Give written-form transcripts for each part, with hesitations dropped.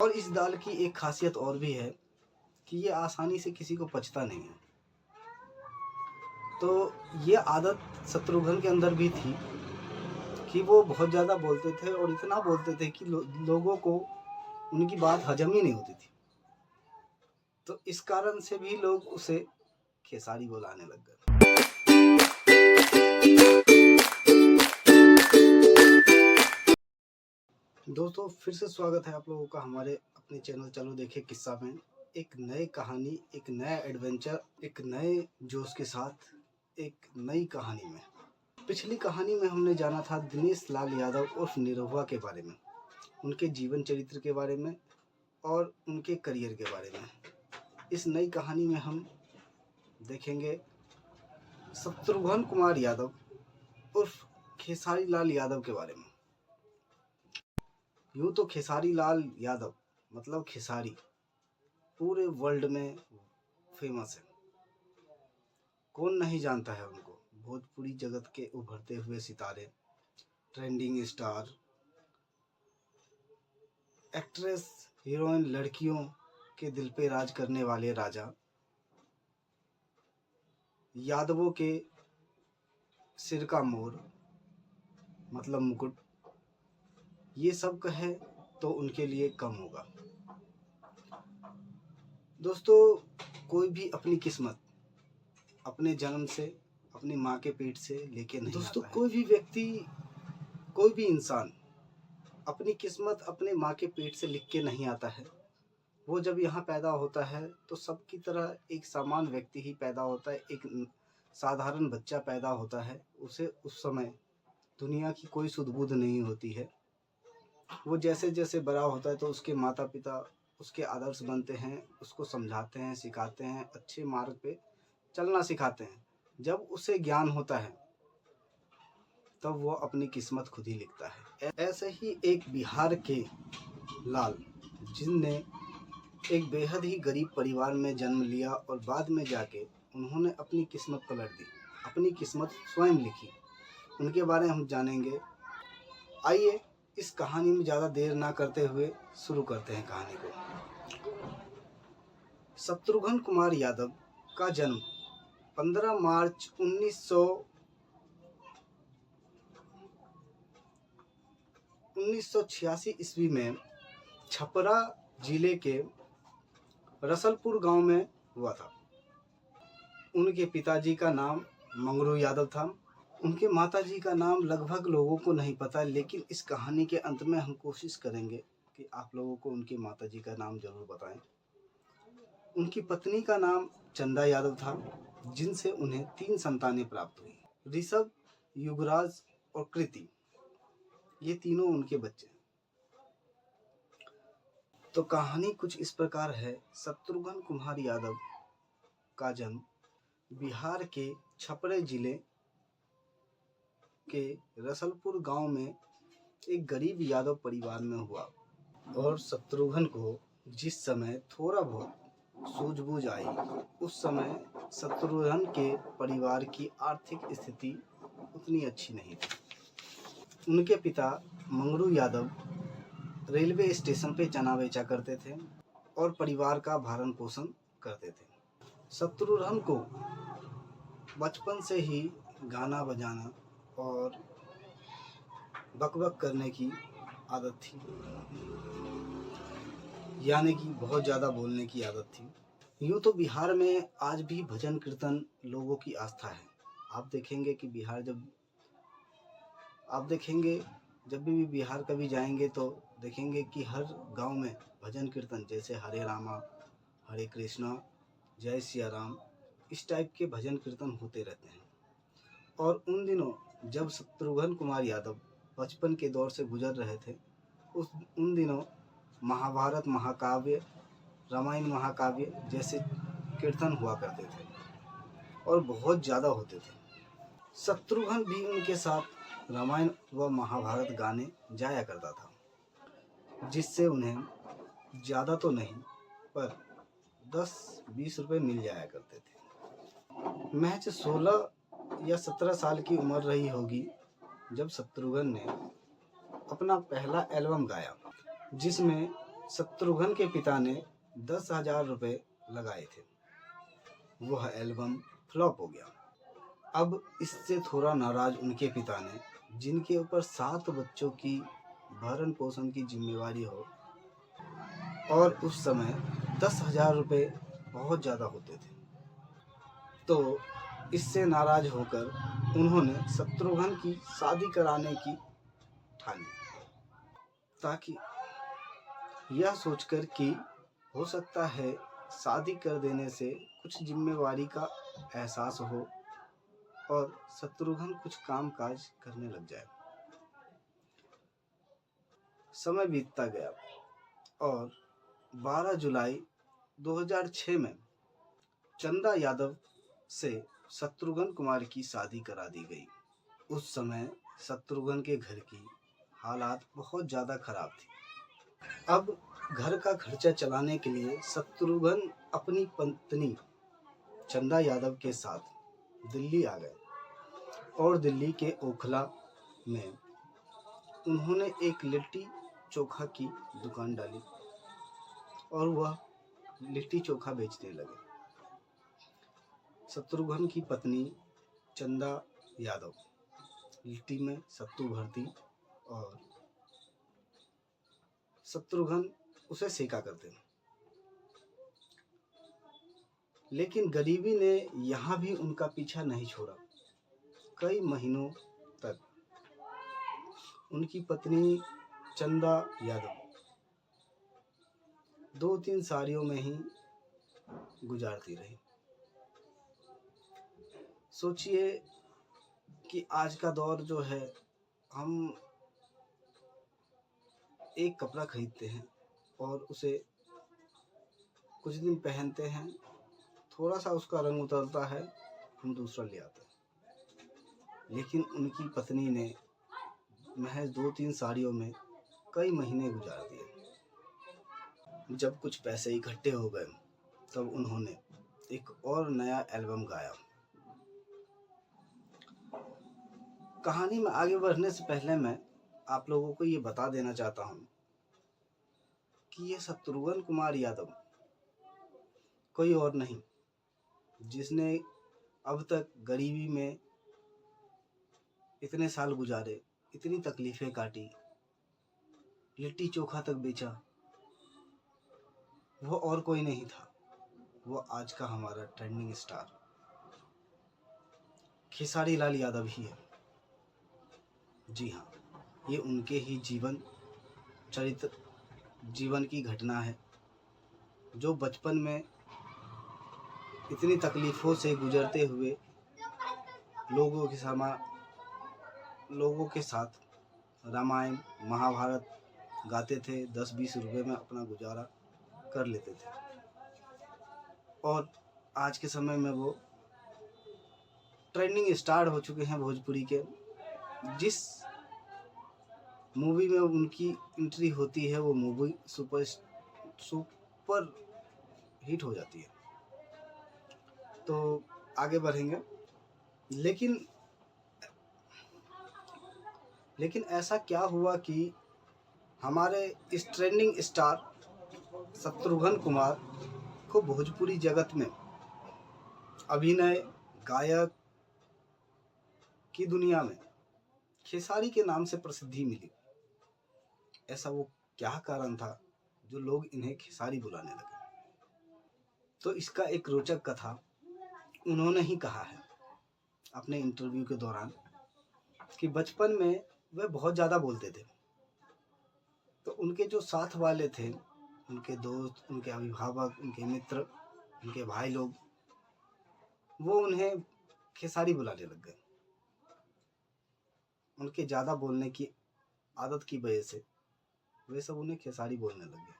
और इस दाल की एक खासियत और भी है कि ये आसानी से किसी को पचता नहीं है। तो ये आदत शत्रुघ्न के अंदर भी थी कि वो बहुत ज़्यादा बोलते थे और इतना बोलते थे कि लोगों को उनकी बात हजम ही नहीं होती थी। तो इस कारण से भी लोग उसे खेसारी बुलाने लग गए। दोस्तों फिर से स्वागत है आप लोगों का हमारे अपने चैनल चलो देखे किस्सा में। एक नई कहानी, एक नया एडवेंचर, एक नए जोश के साथ एक नई कहानी में। पिछली कहानी में हमने जाना था दिनेश लाल यादव उर्फ निरहुआ के बारे में, उनके जीवन चरित्र के बारे में और उनके करियर के बारे में। इस नई कहानी में हम देखेंगे शत्रुघ्न कुमार यादव उर्फ खेसारी लाल यादव के बारे में। यूँ तो खेसारी लाल यादव मतलब खेसारी पूरे वर्ल्ड में फेमस है, कौन नहीं जानता है उनको। भोजपुरी जगत के उभरते हुए सितारे, ट्रेंडिंग स्टार, एक्ट्रेस, हीरोइन, लड़कियों के दिल पे राज करने वाले राजा, यादवों के सिर का मोर मतलब मुकुट, ये सब कहे तो उनके लिए कम होगा। दोस्तों कोई भी अपनी किस्मत अपने जन्म से, अपनी माँ के पेट से लेके नहीं आता है। कोई भी व्यक्ति, कोई भी इंसान अपनी किस्मत अपने माँ के पेट से लिख के नहीं आता है। वो जब यहाँ पैदा होता है तो सबकी तरह एक सामान्य व्यक्ति ही पैदा होता है, एक साधारण बच्चा पैदा होता है। उसे उस समय दुनिया की कोई सुध-बुध नहीं होती है। वो जैसे जैसे बड़ा होता है तो उसके माता पिता उसके आदर्श बनते हैं, उसको समझाते हैं, सिखाते हैं, अच्छे मार्ग पे चलना सिखाते हैं। जब उसे ज्ञान होता है तब वो अपनी किस्मत खुद ही लिखता है। ऐसे ही एक बिहार के लाल, जिनने एक बेहद ही गरीब परिवार में जन्म लिया और बाद में जाके उन्होंने अपनी किस्मत पलट दी, अपनी किस्मत स्वयं लिखी, उनके बारे में हम जानेंगे। आइए इस कहानी में ज़्यादा देर ना करते हुए शुरू करते हैं कहानी को। शत्रुघ्न कुमार यादव का जन्म 15 मार्च 1986 ईस्वी में छपरा जिले के रसलपुर गांव में हुआ था। उनके पिताजी का नाम मंगरू यादव था। उनके माताजी का नाम लगभग लोगों को नहीं पता, लेकिन इस कहानी के अंत में हम कोशिश करेंगे कि आप लोगों को उनके माताजी का नाम जरूर बताएं। उनकी पत्नी का नाम चंदा यादव था, जिनसे उन्हें 3 संतानें प्राप्त हुई, ऋषभ, युगराज और कृति। ये तीनों उनके बच्चे। तो कहानी कुछ इस प्रकार है। शत्रुघ्न कुमार यादव का जन्म बिहार के छपरे जिले के रसलपुर गांव में एक गरीब यादव परिवार में हुआ। और शत्रुघ्न को जिस समय थोड़ा बहुत सूझबूझ आई, उस समय शत्रुघ्न के परिवार की आर्थिक स्थिति उतनी अच्छी नहीं थी। उनके पिता मंगरू यादव रेलवे स्टेशन पे चना बेचा करते थे और परिवार का भरण पोषण करते थे। शत्रुघ्न को बचपन से ही गाना बजाना और बकबक करने की आदत थी, यानी कि बहुत ज़्यादा बोलने की आदत थी। यूँ तो बिहार में आज भी भजन कीर्तन लोगों की आस्था है। आप देखेंगे कि जब भी बिहार कभी जाएंगे तो देखेंगे कि हर गांव में भजन कीर्तन, जैसे हरे रामा, हरे कृष्णा, जय सिया राम, इस टाइप के भजन कीर्तन होते रहते हैं। और उन दिनों जब शत्रुघ्न कुमार यादव बचपन के दौर से गुजर रहे थे, उन दिनों महाभारत महाकाव्य, रामायण महाकाव्य जैसे कीर्तन हुआ करते थे और बहुत ज़्यादा होते थे। शत्रुघ्न भी उनके साथ रामायण व महाभारत गाने जाया करता था, जिससे उन्हें ज़्यादा तो नहीं पर 10-20 रुपये मिल जाया करते थे। महज 16 या 17 साल की उम्र रही होगी जब शत्रुघ्न ने अपना पहला एल्बम गाया, जिसमें शत्रुघ्न के पिता ने 10,000 रुपये लगाए थे। वह एल्बम फ्लॉप हो गया। अब इससे थोड़ा नाराज उनके पिता ने, जिनके ऊपर 7 बच्चों की भरण पोषण की जिम्मेवारी हो, और उस समय 10,000 रुपये बहुत ज़्यादा होते थे, तो इससे नाराज होकर उन्होंने शत्रुघ्न की शादी कराने की ठानी, ताकि यह सोचकर कि हो सकता है शादी कर देने से कुछ जिम्मेवारी का एहसास हो और शत्रुघ्न कुछ काम काज करने लग जाए। समय बीतता गया और 12 जुलाई 2006 में चंदा यादव से शत्रुघ्न कुमार की शादी करा दी गई। उस समय शत्रुघ्न के घर की हालात बहुत ज़्यादा खराब थी। अब घर का खर्चा चलाने के लिए शत्रुघ्न अपनी पत्नी चंदा यादव के साथ दिल्ली आ गए और दिल्ली के ओखला में उन्होंने एक लिट्टी चोखा की दुकान डाली और वह लिट्टी चोखा बेचने लगे। शत्रुघ्न की पत्नी चंदा यादव लिट्टी में सत्तू भरती और शत्रुघ्न उसे सेका करते। लेकिन गरीबी ने यहाँ भी उनका पीछा नहीं छोड़ा। कई महीनों तक उनकी पत्नी चंदा यादव 2-3 साड़ियों में ही गुजारती रही। सोचिए कि आज का दौर जो है, हम एक कपड़ा खरीदते हैं और उसे कुछ दिन पहनते हैं, थोड़ा सा उसका रंग उतरता है, हम दूसरा ले आते हैं। लेकिन उनकी पत्नी ने महज 2-3 साड़ियों में कई महीने गुजार दिए। जब कुछ पैसे इकट्ठे हो गए तब उन्होंने एक और नया एल्बम गाया। कहानी में आगे बढ़ने से पहले मैं आप लोगों को ये बता देना चाहता हूँ कि ये शत्रुघ्न कुमार यादव कोई और नहीं, जिसने अब तक गरीबी में इतने साल गुजारे, इतनी तकलीफ़ें काटी, लिट्टी चोखा तक बेचा, वो और कोई नहीं था। वो आज का हमारा ट्रेंडिंग स्टार खेसारी लाल यादव ही है। जी हाँ, ये उनके ही जीवन की घटना है, जो बचपन में इतनी तकलीफ़ों से गुजरते हुए लोगों के साथ रामायण महाभारत गाते थे। 10-20 रुपए में अपना गुजारा कर लेते थे और आज के समय में वो ट्रेंडिंग स्टार हो चुके हैं भोजपुरी के। जिस मूवी में उनकी एंट्री होती है वो मूवी सुपर हिट हो जाती है। तो आगे बढ़ेंगे, लेकिन ऐसा क्या हुआ कि हमारे इस ट्रेंडिंग स्टार शत्रुघ्न कुमार को भोजपुरी जगत में अभिनय गायक की दुनिया में खेसारी के नाम से प्रसिद्धि मिली। ऐसा वो क्या कारण था जो लोग इन्हें खेसारी बुलाने लगे? तो इसका एक रोचक कथा उन्होंने ही कहा है अपने इंटरव्यू के दौरान कि बचपन में वे बहुत ज़्यादा बोलते थे, तो उनके जो साथ वाले थे, उनके दोस्त, उनके अभिभावक, उनके मित्र, उनके भाई लोग, वो उन्हें खेसारी बुलाने लग गए। उनके ज़्यादा बोलने की आदत की वजह से वे सब उन्हें खेसारी बोलने लगे।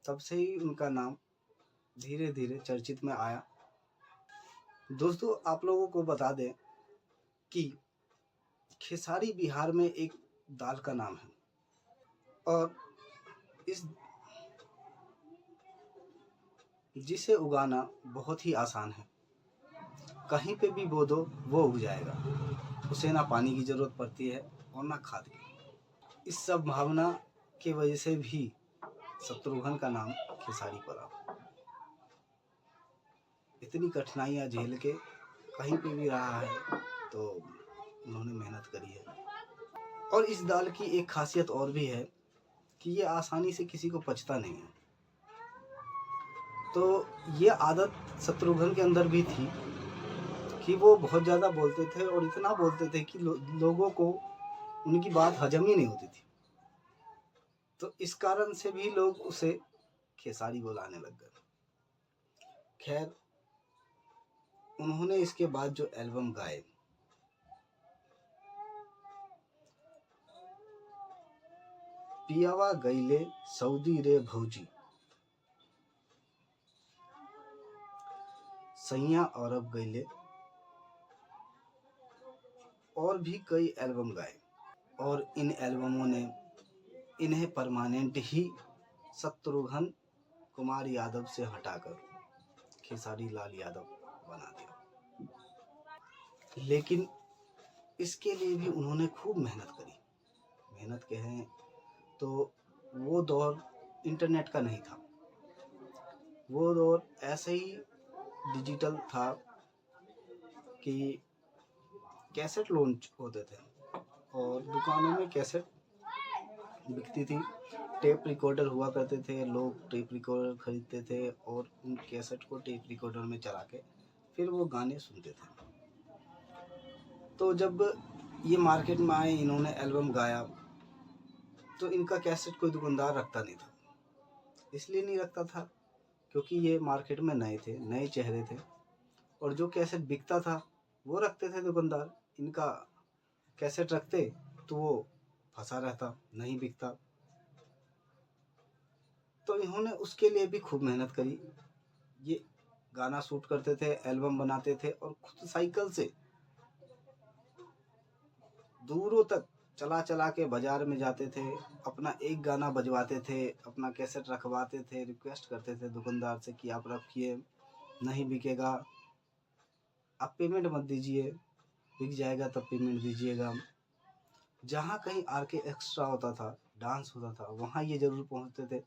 तब से ही उनका नाम धीरे धीरे चर्चित में आया। दोस्तों, आप लोगों को बता दें कि खेसारी बिहार में एक दाल का नाम है और जिसे उगाना बहुत ही आसान है। कहीं पे भी बो दो वो उग जाएगा। उसे ना पानी की ज़रूरत पड़ती है और ना खाद की। इस सब भावना की वजह से भी शत्रुघ्न का नाम खेसारी पड़ा। इतनी कठिनाइयाँ झेल के कहीं पे भी रहा है तो उन्होंने मेहनत करी है। और इस दाल की एक खासियत और भी है कि ये आसानी से किसी को पचता नहीं है। तो ये आदत शत्रुघ्न के अंदर भी थी कि वो बहुत ज़्यादा बोलते थे और इतना बोलते थे कि लोगों को उनकी बात हजम ही नहीं होती थी। तो इस कारण से भी लोग उसे खेसारी बुलाने लग गए। खैर, उन्होंने इसके बाद जो एल्बम गाए, पियावा गईले सऊदी रे भौजी, सैया अरब गईले, और भी कई एल्बम गाए। और इन एल्बमों ने इन्हें परमानेंट ही शत्रुघ्न कुमार यादव से हटाकर खेसारी लाल यादव बना दिया। लेकिन इसके लिए भी उन्होंने खूब मेहनत करी। मेहनत कहें तो वो दौर इंटरनेट का नहीं था, वो दौर ऐसे ही डिजिटल था कि कैसेट लॉन्च होते थे और दुकानों में कैसेट बिकती थी। टेप रिकॉर्डर हुआ करते थे, लोग टेप रिकॉर्डर खरीदते थे और उन कैसेट को टेप रिकॉर्डर में चला के फिर वो गाने सुनते थे। तो जब ये मार्केट में आए, इन्होंने एल्बम गाया, तो इनका कैसेट कोई दुकानदार रखता नहीं था। इसलिए नहीं रखता था क्योंकि ये मार्केट में नए थे, नए चेहरे थे, और जो कैसेट बिकता था वो रखते थे दुकानदार। इनका कैसेट रखते तो वो फंसा रहता, नहीं बिकता। तो इन्होंने उसके लिए भी खूब मेहनत करी। ये गाना शूट करते थे, एल्बम बनाते थे और खुद साइकिल से दूरों तक चला चला के बाजार में जाते थे, अपना एक गाना बजवाते थे, अपना कैसेट रखवाते थे, रिक्वेस्ट करते थे दुकानदार से कि आप रखिए, नहीं बिकेगा आप पेमेंट मत दीजिए, बिक जाएगा तब पेमेंट दीजिएगा। जहाँ कहीं आरके एक्स्ट्रा होता था, डांस होता था, वहाँ ये जरूर पहुँचते थे।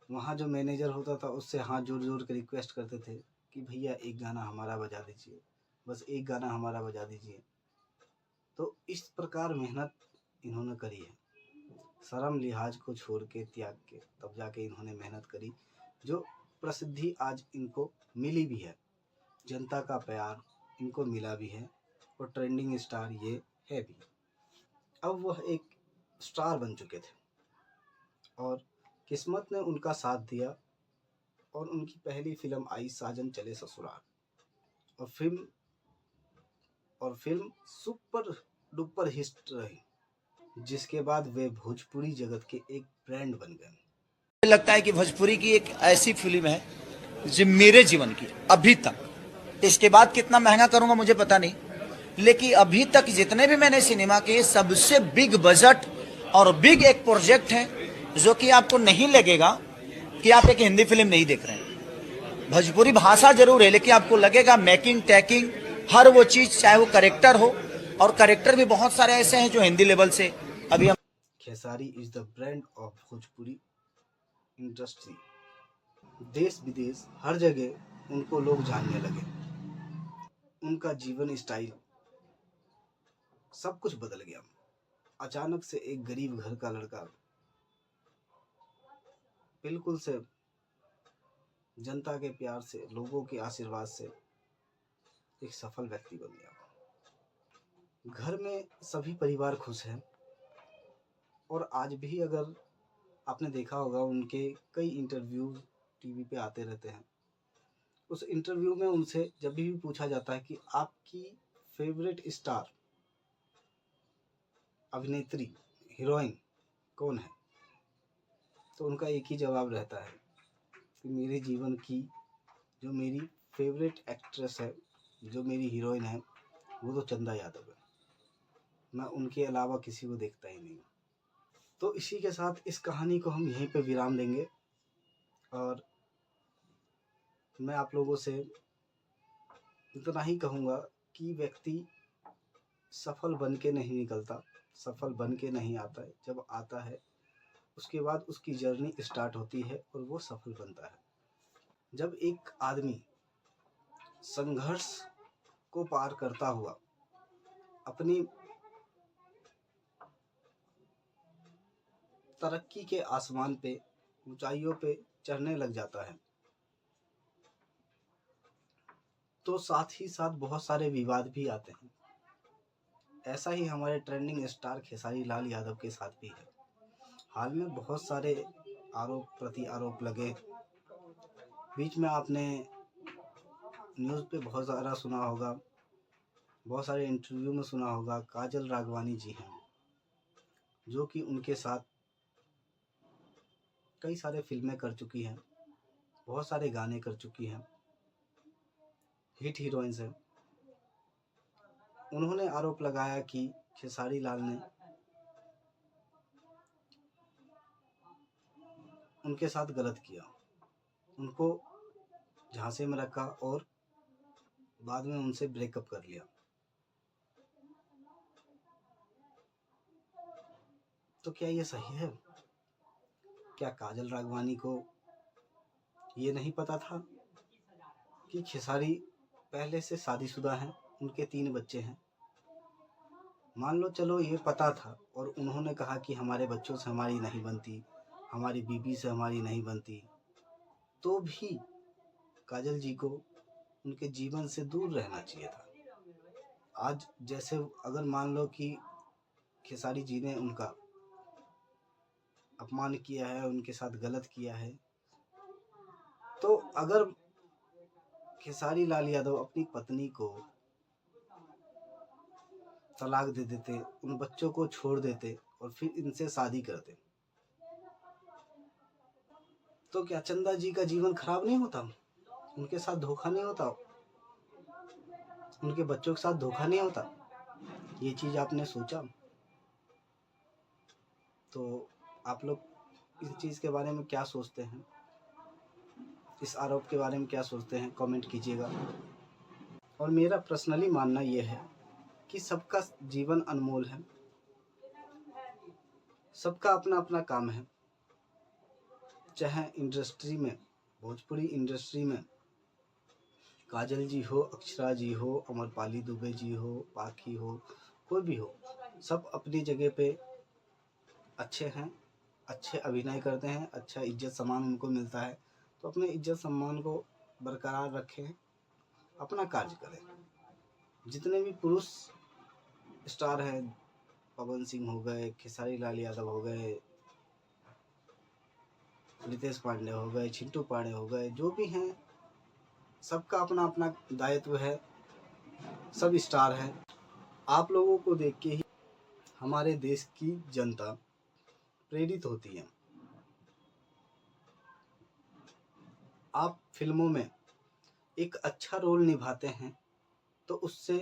वहाँ जो मैनेजर होता था उससे हाथ जोड़ जोड़ के रिक्वेस्ट करते थे कि भैया एक गाना हमारा बजा दीजिए, बस एक गाना हमारा बजा दीजिए। तो इस प्रकार मेहनत इन्होंने करी है, शर्म लिहाज को छोड़ के, त्याग के, तब जाके इन्होंने मेहनत करी, जो प्रसिद्धि आज इनको मिली भी है, जनता का प्यार इनको मिला भी है और ट्रेंडिंग स्टार ये है भी। अब वह एक स्टार बन चुके थे और किस्मत ने उनका साथ दिया और उनकी पहली फिल्म आई साजन चले ससुराल, और फिल्म सुपर डुपर हिट रही, जिसके बाद वे भोजपुरी जगत के एक ब्रांड बन गए। मुझे लगता है कि भोजपुरी की एक ऐसी फिल्म है जो मेरे जीवन की अभी तक, इसके बाद कितना महंगा करूंगा मुझे पता नहीं, लेकिन अभी तक जितने भी मैंने सिनेमा के, सबसे बिग बजट और बिग एक प्रोजेक्ट है जो कि आपको नहीं लगेगा कि आप एक हिंदी फिल्म नहीं देख रहे हैं। भोजपुरी भाषा जरूर है लेकिन आपको लगेगा मेकिंग टैकिंग हर वो चीज, चाहे वो करेक्टर हो, और करेक्टर भी बहुत सारे ऐसे हैं जो हिंदी लेवल से अभी हम। Khesari is the brand of Bhojpuri industry. देश विदेश हर जगह उनको लोग जानने लगे। उनका जीवन स्टाइल सब कुछ बदल गया। अचानक से एक गरीब घर का लड़का बिल्कुल से जनता के प्यार से, लोगों के आशीर्वाद से एक सफल व्यक्ति बन गया। घर में सभी परिवार खुश हैं और आज भी अगर आपने देखा होगा, उनके कई इंटरव्यू टीवी पे आते रहते हैं। उस इंटरव्यू में उनसे जब भी पूछा जाता है कि आपकी फेवरेट स्टार, अभिनेत्री, हीरोइन कौन है, तो उनका एक ही जवाब रहता है कि मेरे जीवन की जो मेरी फेवरेट एक्ट्रेस है, जो मेरी हीरोइन है, वो तो चंदा यादव है, मैं उनके अलावा किसी को देखता ही नहीं। तो इसी के साथ इस कहानी को हम यहीं पे विराम देंगे और मैं आप लोगों से इतना ही कहूँगा कि व्यक्ति सफल बन के नहीं निकलता, सफल बन के नहीं आता है। जब आता है उसके बाद उसकी जर्नी स्टार्ट होती है और वो सफल बनता है। जब एक आदमी संघर्ष को पार करता हुआ अपनी तरक्की के आसमान पे, ऊंचाइयों पे चढ़ने लग जाता है, तो साथ ही साथ बहुत सारे विवाद भी आते हैं। ऐसा ही हमारे ट्रेंडिंग स्टार खेसारी लाल यादव के साथ भी है। हाल में बहुत सारे आरोप प्रति आरोप लगे। बीच में आपने न्यूज़ पे बहुत सारा सुना होगा, बहुत सारे इंटरव्यू में सुना होगा, काजल राघवानी जी हैं जो कि उनके साथ कई सारे फिल्में कर चुकी हैं, बहुत सारे गाने कर चुकी हैं, हिट हीरोइंस हैं। उन्होंने आरोप लगाया कि खेसारी लाल ने उनके साथ गलत किया, उनको झांसे में रखा और बाद में उनसे ब्रेकअप कर लिया। तो क्या ये सही है? क्या काजल राघवानी को ये नहीं पता था कि खेसारी पहले से शादीशुदा हैं, उनके 3 बच्चे हैं? मान लो चलो ये पता था और उन्होंने कहा कि हमारे बच्चों से हमारी नहीं बनती, हमारी बीबी से हमारी नहीं बनती, तो भी काजल जी को उनके जीवन से दूर रहना चाहिए था। आज जैसे अगर मान लो कि खेसारी जी ने उनका अपमान किया है, उनके साथ गलत किया है, तो अगर खेसारी लाल यादव अपनी पत्नी को तलाक दे देते, उन बच्चों को छोड़ देते और फिर इनसे शादी करते, तो क्या चंदा जी का जीवन खराब नहीं होता? उनके साथ धोखा नहीं होता? उनके बच्चों के साथ धोखा नहीं होता? ये चीज़ आपने सोचा? तो आप लोग इस चीज़ के बारे में क्या सोचते हैं? इस आरोप के बारे में क्या सोचते हैं? कमेंट कीजिएगा। और मेरा पर्सनली मानना ये है कि सबका जीवन अनमोल है, सबका अपना अपना काम है। चाहे इंडस्ट्री में, भोजपुरी इंडस्ट्री में काजल जी हो, अक्षरा जी हो, अमरपाली दुबे जी हो, पाखी हो, कोई भी हो, सब अपनी जगह पे अच्छे हैं, अच्छे अभिनय करते हैं, अच्छा इज्जत सम्मान उनको मिलता है। तो अपने इज्जत सम्मान को बरकरार रखें, अपना कार्य करें। जितने भी पुरुष स्टार हैं, पवन सिंह हो गए, खेसारी लाल यादव हो गए, रितेश पांडे हो गए, चिंटू पांडे हो गए, जो भी हैं, सबका अपना अपना दायित्व है, सब स्टार हैं। आप लोगों को देख के ही हमारे देश की जनता प्रेरित होती है। आप फिल्मों में एक अच्छा रोल निभाते हैं तो उससे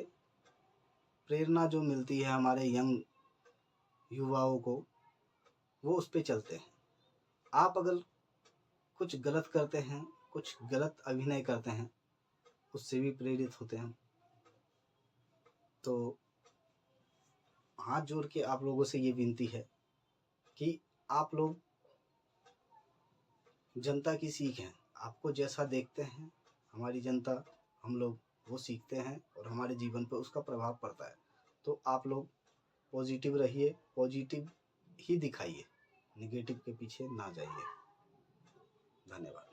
प्रेरणा जो मिलती है हमारे यंग युवाओं को, वो उस पे चलते हैं। आप अगर कुछ गलत करते हैं, कुछ गलत अभिनय करते हैं, उससे भी प्रेरित होते हैं। तो हाथ जोड़ के आप लोगों से ये विनती है कि आप लोग जनता की सीख हैं। आपको जैसा देखते हैं हमारी जनता, हम लोग वो सीखते हैं और हमारे जीवन पर उसका प्रभाव पड़ता है। तो आप लोग पॉजिटिव रहिए, पॉजिटिव ही दिखाइए, नेगेटिव के पीछे ना जाइए। धन्यवाद।